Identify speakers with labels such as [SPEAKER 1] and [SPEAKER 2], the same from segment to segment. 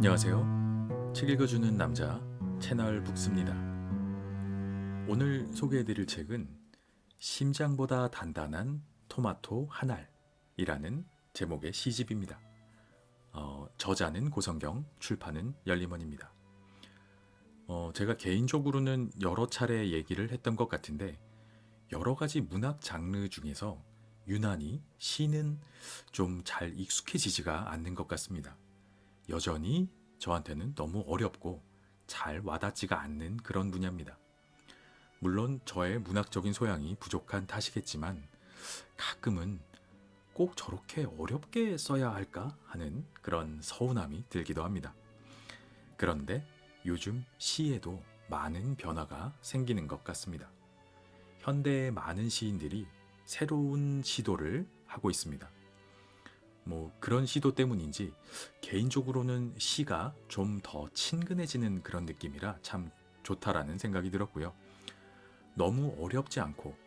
[SPEAKER 1] 안녕하세요. 책 읽어주는 남자 채널 북스입니다. 오늘 소개해드릴 책은 심장보다 단단한 토마토 한 알이라는 제목의 시집입니다. 저자는 고성경, 출판은 열림원입니다. 제가 개인적으로는 여러 차례 얘기를 했던 것 같은데 여러 가지 문학 장르 중에서 유난히 시는 좀 잘 익숙해지지가 않는 것 같습니다. 여전히 저한테는 너무 어렵고 잘 와닿지가 않는 그런 분야입니다. 물론 저의 문학적인 소양이 부족한 탓이겠지만 가끔은 꼭 저렇게 어렵게 써야 할까 하는 그런 서운함이 들기도 합니다. 그런데 요즘 시에도 많은 변화가 생기는 것 같습니다. 현대의 많은 시인들이 새로운 시도를 하고 있습니다. 그런 시도 때문인지 개인적으로는 시가 좀 더 친근해지는 그런 느낌이라 참 좋다라는 생각이 들었고요. 너무 어렵지 않고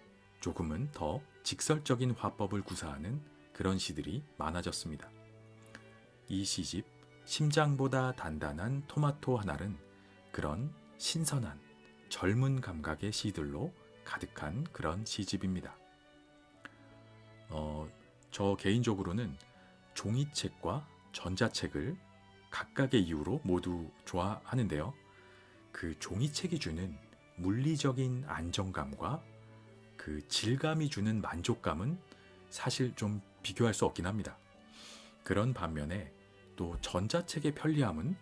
[SPEAKER 1] 조금은 더 직설적인 화법을 구사하는 그런 시들이 많아졌습니다. 이 시집 심장보다 단단한 토마토 한 알은 그런 신선한 젊은 감각의 시들로 가득한 그런 시집입니다. 저 개인적으로는 종이책과 전자책을 각각의 이유로 모두 좋아하는데요. 그 종이책이 주는 물리적인 안정감과 그 질감이 주는 만족감은 사실 좀 비교할 수 없긴 합니다. 그런 반면에 또 전자책의 편리함은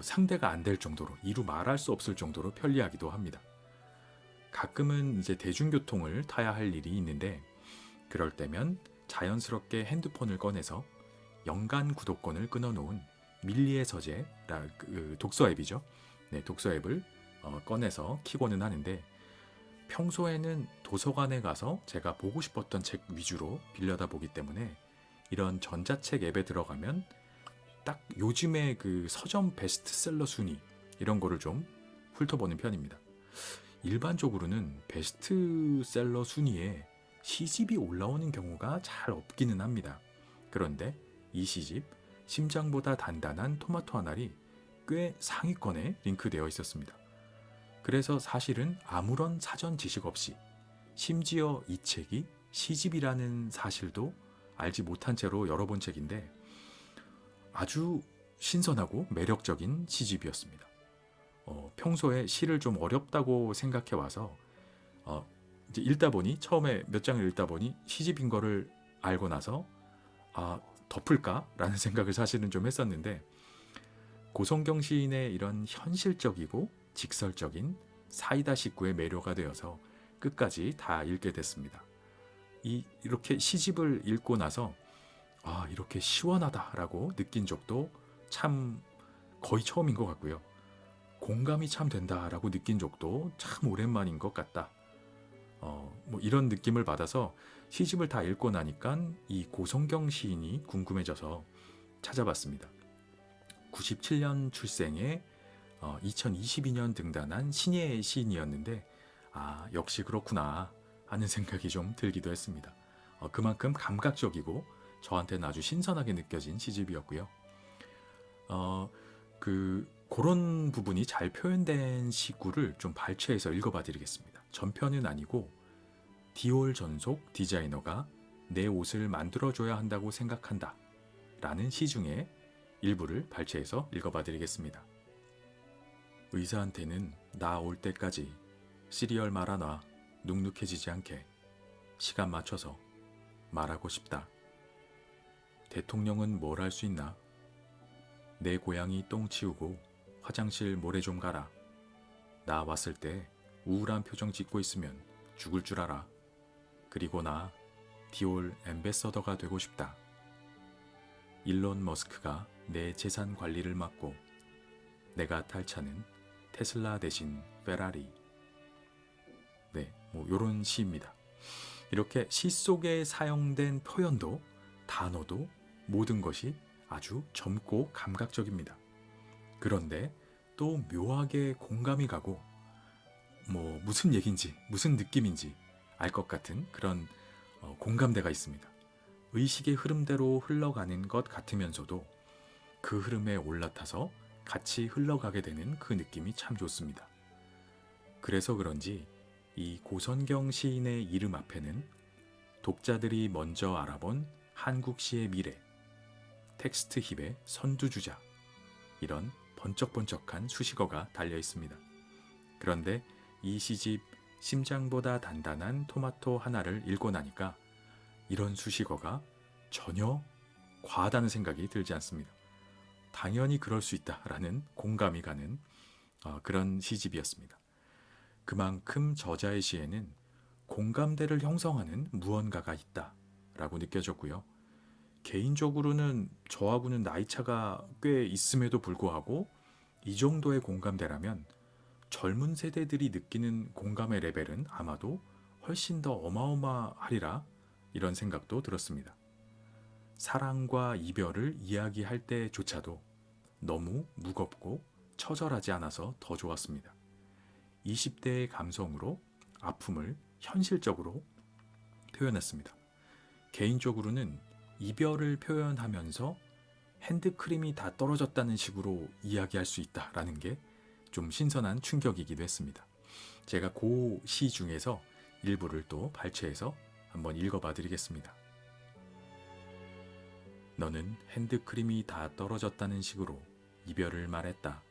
[SPEAKER 1] 상대가 안 될 정도로 이루 말할 수 없을 정도로 편리하기도 합니다. 가끔은 이제 대중교통을 타야 할 일이 있는데 그럴 때면 자연스럽게 핸드폰을 꺼내서 연간 구독권을 끊어놓은 밀리의 서재 독서 앱이죠. 네, 독서 앱을 꺼내서 키고는 하는데 평소에는 도서관에 가서 제가 보고 싶었던 책 위주로 빌려다 보기 때문에 이런 전자책 앱에 들어가면 딱 요즘의 그 서점 베스트셀러 순위 이런 거를 좀 훑어보는 편입니다. 일반적으로는 베스트셀러 순위에 시집이 올라오는 경우가 잘 없기는 합니다. 그런데 이 시집 심장보다 단단한 토마토 한 알이 꽤 상위권에 링크되어 있었습니다. 그래서 사실은 아무런 사전 지식 없이 심지어 이 책이 시집이라는 사실도 알지 못한 채로 열어본 책인데 아주 신선하고 매력적인 시집이었습니다. 평소에 시를 좀 어렵다고 생각해 와서 이제 읽다 보니 처음에 몇 장을 읽다 보니 시집인 거를 알고 나서 덮을까라는 생각을 사실은 좀 했었는데 고성경 시인의 이런 현실적이고 직설적인 사이다 식구의 매료가 되어서 끝까지 다 읽게 됐습니다. 이렇게 시집을 읽고 나서 이렇게 시원하다라고 느낀 적도 참 거의 처음인 것 같고요. 공감이 참 된다라고 느낀 적도 참 오랜만인 것 같다. 이런 느낌을 받아서 시집을 다 읽고 나니까 이 고성경 시인이 궁금해져서 찾아봤습니다. 97년 출생에 2022년 등단한 신예의 시인이었는데 역시 그렇구나 하는 생각이 좀 들기도 했습니다. 그만큼 감각적이고 저한테는 아주 신선하게 느껴진 시집이었고요. 그런 부분이 잘 표현된 시구를 좀 발췌해서 읽어봐 드리겠습니다. 전편은 아니고 디올 전속 디자이너가 내 옷을 만들어줘야 한다고 생각한다 라는 시 중에 일부를 발췌해서 읽어봐 드리겠습니다. 의사한테는 나 올 때까지 시리얼 말아놔 눅눅해지지 않게 시간 맞춰서 말하고 싶다. 대통령은 뭘 할 수 있나? 내 고양이 똥 치우고 화장실 모래 좀 가라. 나 왔을 때 우울한 표정 짓고 있으면 죽을 줄 알아. 그리고 나 디올 앰베서더가 되고 싶다. 일론 머스크가 내 재산 관리를 맡고 내가 탈 차는 테슬라 대신 페라리. 네, 요런 시입니다. 이렇게 시 속에 사용된 표현도 단어도 모든 것이 아주 젊고 감각적입니다. 그런데 또 묘하게 공감이 가고 무슨 얘기인지 무슨 느낌인지 알 것 같은 그런 공감대가 있습니다. 의식의 흐름대로 흘러가는 것 같으면서도 그 흐름에 올라타서 같이 흘러가게 되는 그 느낌이 참 좋습니다. 그래서 그런지 이 고선경 시인의 이름 앞에는 독자들이 먼저 알아본 한국 시의 미래, 텍스트 힙의 선두주자, 이런 번쩍번쩍한 수식어가 달려 있습니다. 그런데 이 시집 심장보다 단단한 토마토 하나를 읽고 나니까 이런 수식어가 전혀 과하다는 생각이 들지 않습니다. 당연히 그럴 수 있다라는 공감이 가는 그런 시집이었습니다. 그만큼 저자의 시에는 공감대를 형성하는 무언가가 있다라고 느껴졌고요. 개인적으로는 저하고는 나이차가 꽤 있음에도 불구하고 이 정도의 공감대라면 젊은 세대들이 느끼는 공감의 레벨은 아마도 훨씬 더 어마어마하리라, 이런 생각도 들었습니다. 사랑과 이별을 이야기할 때조차도 너무 무겁고 처절하지 않아서 더 좋았습니다. 20대의 감성으로 아픔을 현실적으로 표현했습니다. 개인적으로는 이별을 표현하면서 핸드크림이 다 떨어졌다는 식으로 이야기할 수 있다라는 게 좀 신선한 충격이기도 했습니다. 제가 그 시 중에서 일부를 또 발췌해서 한번 읽어봐 드리겠습니다. 너는 핸드크림이 다 떨어졌다는 식으로 이별을 말했다.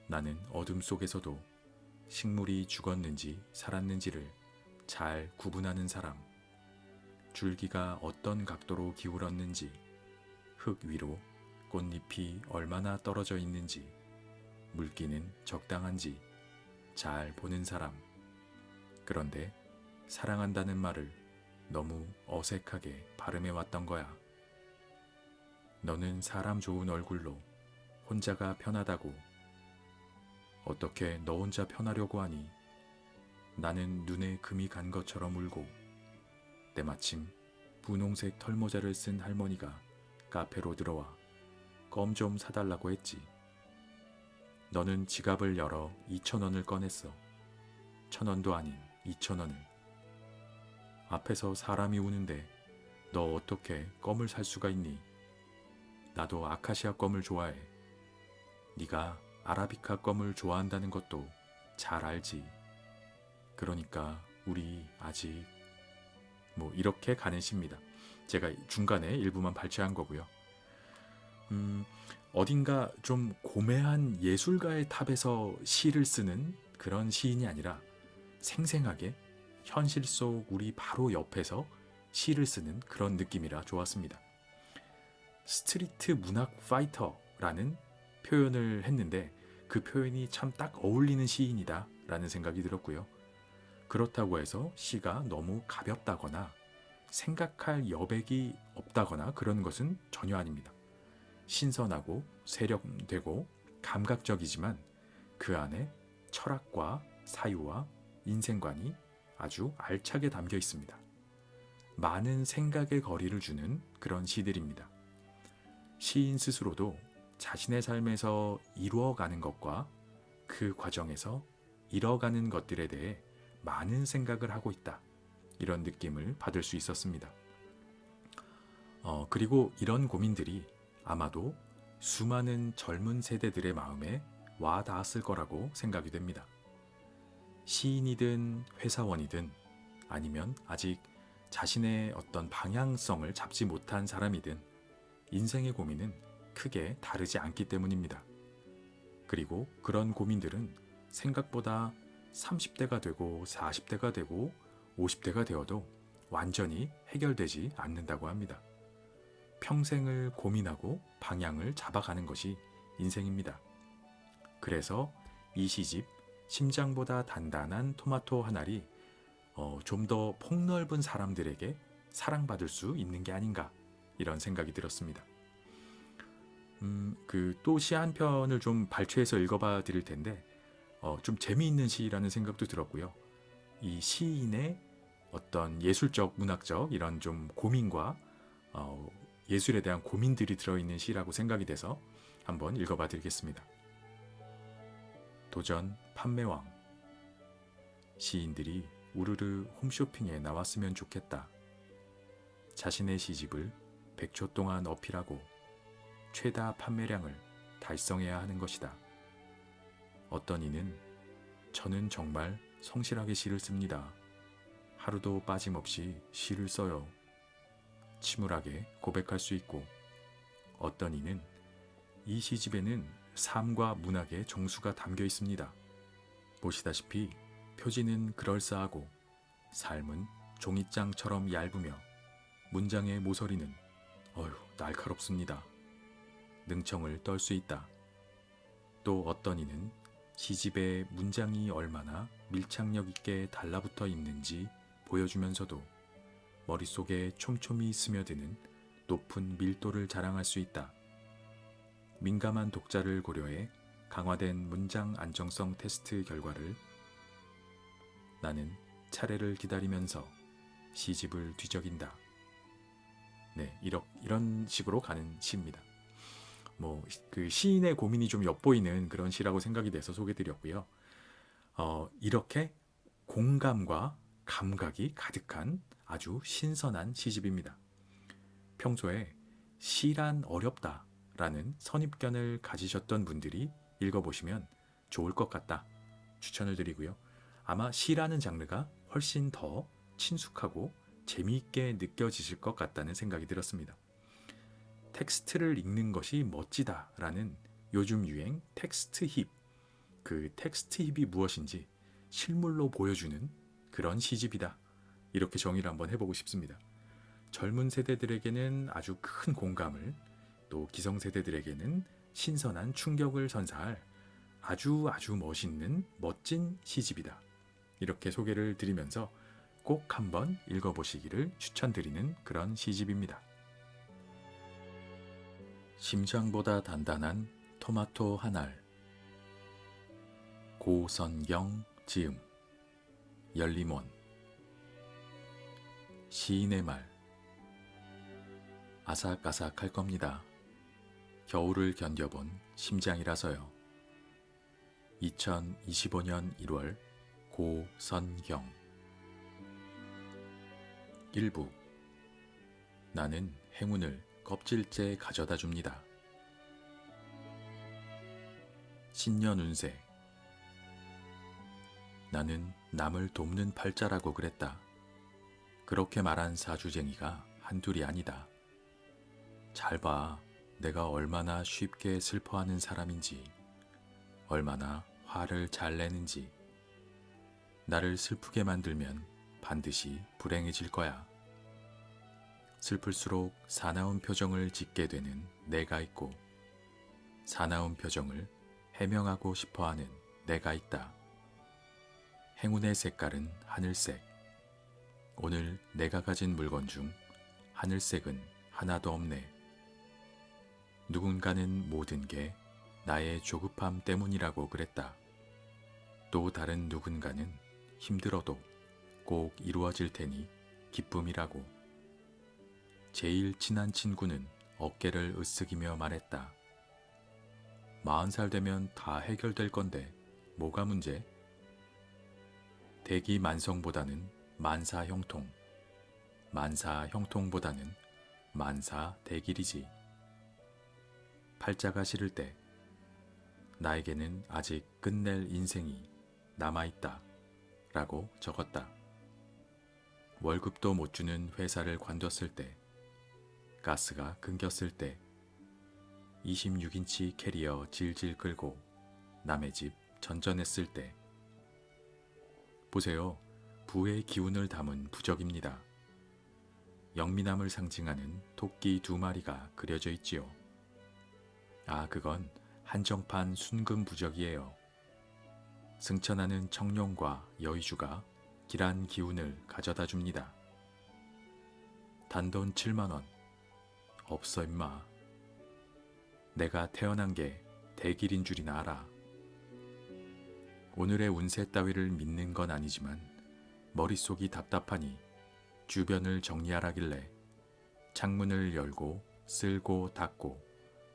[SPEAKER 1] 나는 어둠 속에서도 식물이 죽었는지 살았는지를 잘 구분하는 사람, 줄기가 어떤 각도로 기울었는지, 흙 위로 꽃잎이 얼마나 떨어져 있는지, 물기는 적당한지 잘 보는 사람. 그런데 사랑한다는 말을 너무 어색하게 발음해왔던 거야. 너는 사람 좋은 얼굴로 혼자가 편하다고. 어떻게 너 혼자 편하려고 하니? 나는 눈에 금이 간 것처럼 울고, 때마침 분홍색 털모자를 쓴 할머니가 카페로 들어와 껌 좀 사달라고 했지. 너는 지갑을 열어 2,000원을 꺼냈어. 1,000원도 아닌 2,000원을. 앞에서 사람이 우는데 너 어떻게 껌을 살 수가 있니? 나도 아카시아 껌을 좋아해. 네가 아라비카 껌을 좋아한다는 것도 잘 알지. 그러니까 우리 아직 이렇게 가는 시입니다. 제가 중간에 일부만 발췌한 거고요. 어딘가 좀 고매한 예술가의 탑에서 시를 쓰는 그런 시인이 아니라 생생하게 현실 속 우리 바로 옆에서 시를 쓰는 그런 느낌이라 좋았습니다. 스트리트 문학 파이터라는 표현을 했는데 그 표현이 참 딱 어울리는 시인이다 라는 생각이 들었고요. 그렇다고 해서 시가 너무 가볍다거나 생각할 여백이 없다거나 그런 것은 전혀 아닙니다. 신선하고 세련되고 감각적이지만 그 안에 철학과 사유와 인생관이 아주 알차게 담겨 있습니다. 많은 생각의 거리를 주는 그런 시들입니다. 시인 스스로도 자신의 삶에서 이루어가는 것과 그 과정에서 잃어가는 것들에 대해 많은 생각을 하고 있다, 이런 느낌을 받을 수 있었습니다. 그리고 이런 고민들이 아마도 수많은 젊은 세대들의 마음에 와 닿았을 거라고 생각이 됩니다. 시인이든 회사원이든 아니면 아직 자신의 어떤 방향성을 잡지 못한 사람이든 인생의 고민은 크게 다르지 않기 때문입니다. 그리고 그런 고민들은 생각보다 30대가 되고 40대가 되고 50대가 되어도 완전히 해결되지 않는다고 합니다. 평생을 고민하고 방향을 잡아가는 것이 인생입니다. 그래서 이 시집 심장보다 단단한 토마토 한 알이 좀 더 폭넓은 사람들에게 사랑받을 수 있는 게 아닌가, 이런 생각이 들었습니다. 또 시 한 편을 좀 발췌해서 읽어봐 드릴 텐데 좀 재미있는 시라는 생각도 들었고요. 이 시인의 어떤 예술적, 문학적 이런 좀 고민과 예술에 대한 고민들이 들어있는 시라고 생각이 돼서 한번 읽어봐 드리겠습니다. 도전 판매왕. 시인들이 우르르 홈쇼핑에 나왔으면 좋겠다. 자신의 시집을 100초 동안 어필하고 최다 판매량을 달성해야 하는 것이다. 어떤 이는 저는 정말 성실하게 시를 씁니다. 하루도 빠짐없이 시를 써요. 침울하게 고백할 수 있고, 어떤 이는 이 시집에는 삶과 문학의 정수가 담겨 있습니다. 보시다시피 표지는 그럴싸하고 삶은 종이장처럼 얇으며 문장의 모서리는 날카롭습니다. 능청을 떨 수 있다. 또 어떤 이는 시집에 문장이 얼마나 밀착력 있게 달라붙어 있는지 보여주면서도 머릿속에 촘촘히 스며드는 높은 밀도를 자랑할 수 있다. 민감한 독자를 고려해 강화된 문장 안정성 테스트 결과를 나는 차례를 기다리면서 시집을 뒤적인다. 네, 이런 식으로 가는 시입니다. 그 시인의 고민이 좀 엿보이는 그런 시라고 생각이 돼서 소개드렸고요. 이렇게 공감과 감각이 가득한 아주 신선한 시집입니다. 평소에 시란 어렵다라는 선입견을 가지셨던 분들이 읽어보시면 좋을 것 같다 추천을 드리고요. 아마 시라는 장르가 훨씬 더 친숙하고 재미있게 느껴지실 것 같다는 생각이 들었습니다. 텍스트를 읽는 것이 멋지다라는 요즘 유행 텍스트 힙, 그 텍스트 힙이 무엇인지 실물로 보여주는 그런 시집이다. 이렇게 정의를 한번 해보고 싶습니다. 젊은 세대들에게는 아주 큰 공감을, 또 기성세대들에게는 신선한 충격을 선사할 아주 멋있는 멋진 시집이다. 이렇게 소개를 드리면서 꼭 한번 읽어보시기를 추천드리는 그런 시집입니다. 심장보다 단단한 토마토 한 알. 고선경 지음. 열림원. 시인의 말. 아삭아삭할 겁니다. 겨울을 견뎌본 심장이라서요. 2025년 1월 고선경. 1부. 나는 행운을 껍질째 가져다 줍니다. 신년 운세. 나는 남을 돕는 팔자라고 그랬다. 그렇게 말한 사주쟁이가 한둘이 아니다. 잘 봐, 내가 얼마나 쉽게 슬퍼하는 사람인지, 얼마나 화를 잘 내는지. 나를 슬프게 만들면 반드시 불행해질 거야. 슬플수록 사나운 표정을 짓게 되는 내가 있고, 사나운 표정을 해명하고 싶어하는 내가 있다. 행운의 색깔은 하늘색. 오늘 내가 가진 물건 중 하늘색은 하나도 없네. 누군가는 모든 게 나의 조급함 때문이라고 그랬다. 또 다른 누군가는 힘들어도 꼭 이루어질 테니 기쁨이라고. 제일 친한 친구는 어깨를 으쓱이며 말했다. 40살 되면 다 해결될 건데 뭐가 문제? 대기만성보다는 만사형통, 만사형통보다는 만사대길이지. 팔자가 싫을 때 나에게는 아직 끝낼 인생이 남아있다 라고 적었다. 월급도 못 주는 회사를 관뒀을 때, 가스가 끊겼을 때, 26인치 캐리어 질질 끌고 남의 집 전전했을 때. 보세요. 부의 기운을 담은 부적입니다. 영민함을 상징하는 토끼 2마리가 그려져 있지요. 그건 한정판 순금 부적이에요. 승천하는 청룡과 여의주가 길한 기운을 가져다 줍니다. 단돈 7만원. 없어 임마. 내가 태어난 게 대길인 줄이나 알아. 오늘의 운세 따위를 믿는 건 아니지만 머릿속이 답답하니 주변을 정리하라길래 창문을 열고 쓸고 닫고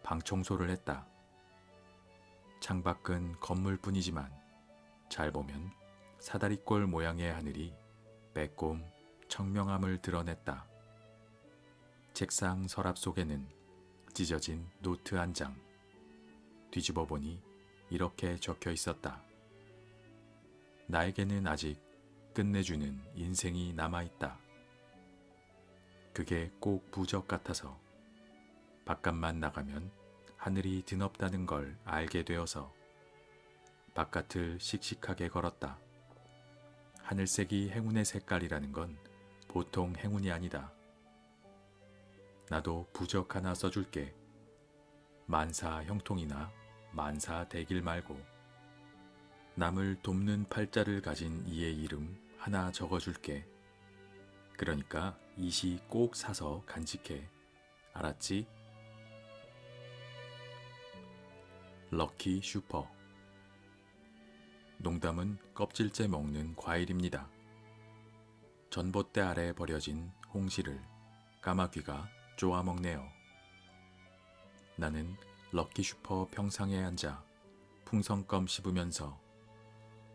[SPEAKER 1] 방 청소를 했다. 창밖은 건물뿐이지만 잘 보면 사다리꼴 모양의 하늘이 빼꼼 청명함을 드러냈다. 책상 서랍 속에는 찢어진 노트 한 장. 뒤집어 보니 이렇게 적혀 있었다. 나에게는 아직 끝내주는 인생이 남아있다. 그게 꼭 부적 같아서 바깥만 나가면 하늘이 드높다는 걸 알게 되어서 바깥을 씩씩하게 걸었다. 하늘색이 행운의 색깔이라는 건 보통 행운이 아니다. 나도 부적 하나 써줄게. 만사 형통이나 만사 대길 말고 남을 돕는 팔자를 가진 이의 이름 하나 적어줄게. 그러니까 이 시 꼭 사서 간직해. 알았지? 럭키 슈퍼. 농담은 껍질째 먹는 과일입니다. 전봇대 아래 버려진 홍시를 까마귀가 쪼아먹네요. 나는 럭키 슈퍼 평상에 앉아 풍선껌 씹으면서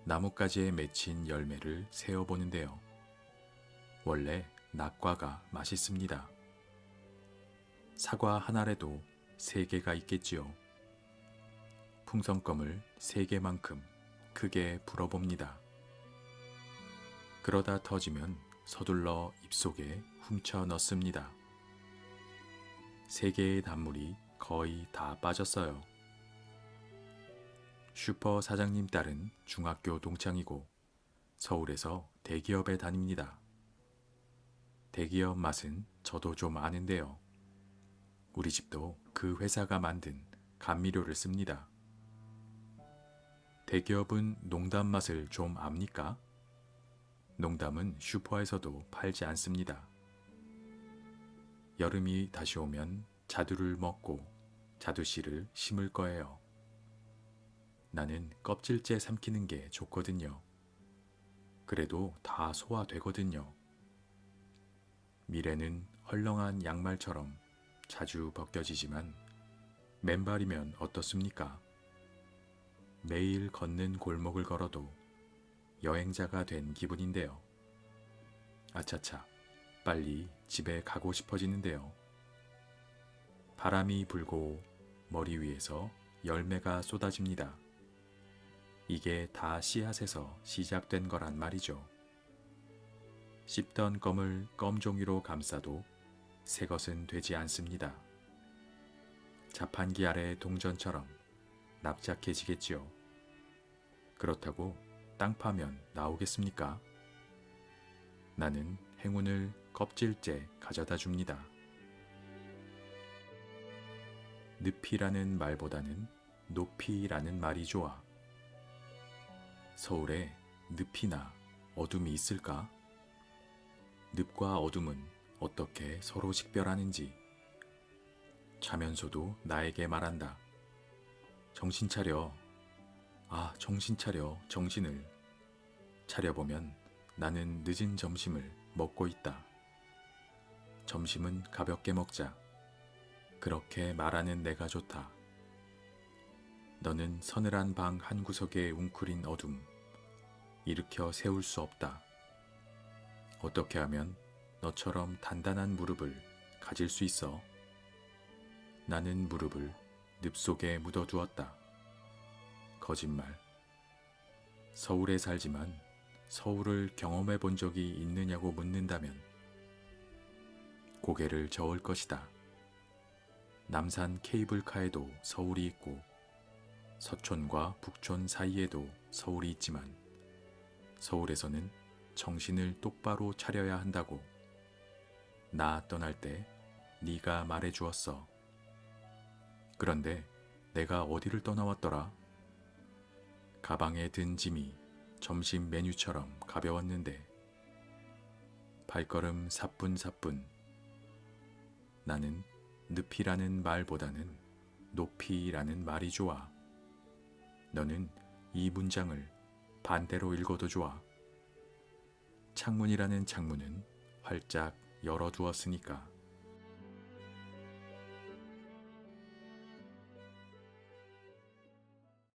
[SPEAKER 1] 나뭇가지에 맺힌 열매를 세어보는데요. 원래 낙과가 맛있습니다. 사과 한 알에도 3개가 있겠지요. 풍선껌을 3개만큼 크게 불어봅니다. 그러다 터지면 서둘러 입속에 훔쳐 넣습니다. 3개의 단물이 거의 다 빠졌어요. 슈퍼 사장님 딸은 중학교 동창이고 서울에서 대기업에 다닙니다. 대기업 맛은 저도 좀 아는데요. 우리 집도 그 회사가 만든 감미료를 씁니다. 대기업은 농담 맛을 좀 압니까? 농담은 슈퍼에서도 팔지 않습니다. 여름이 다시 오면 자두를 먹고 자두씨를 심을 거예요. 나는 껍질째 삼키는 게 좋거든요. 그래도 다 소화되거든요. 미래는 헐렁한 양말처럼 자주 벗겨지지만 맨발이면 어떻습니까? 매일 걷는 골목을 걸어도 여행자가 된 기분인데요. 아차차, 빨리 집에 가고 싶어지는데요. 바람이 불고 머리 위에서 열매가 쏟아집니다. 이게 다 씨앗에서 시작된 거란 말이죠. 씹던 껌을 껌종이로 감싸도 새 것은 되지 않습니다. 자판기 아래 동전처럼 납작해지겠지요. 그렇다고 땅 파면 나오겠습니까? 나는 행운을 껍질째 가져다 줍니다. 늪이라는 말보다는 높이라는 말이 좋아. 서울에 늪이나 어둠이 있을까? 늪과 어둠은 어떻게 서로 식별하는지 자면서도 나에게 말한다. 정신 차려. 아, 정신 차려. 정신을. 차려보면 나는 늦은 점심을 먹고 있다. 점심은 가볍게 먹자. 그렇게 말하는 내가 좋다. 너는 서늘한 방 한 구석에 웅크린 어둠, 일으켜 세울 수 없다. 어떻게 하면 너처럼 단단한 무릎을 가질 수 있어? 나는 무릎을 늪 속에 묻어두었다. 거짓말. 서울에 살지만 서울을 경험해 본 적이 있느냐고 묻는다면 고개를 저을 것이다. 남산 케이블카에도 서울이 있고 서촌과 북촌 사이에도 서울이 있지만 서울에서는 정신을 똑바로 차려야 한다고 나 떠날 때 네가 말해 주었어. 그런데 내가 어디를 떠나왔더라? 가방에 든 짐이 점심 메뉴처럼 가벼웠는데 발걸음 사뿐사뿐. 나는 늪이라는 말보다는 높이라는 말이 좋아. 너는 이 문장을 반대로 읽어도 좋아. 창문이라는 창문은 활짝 열어두었으니까.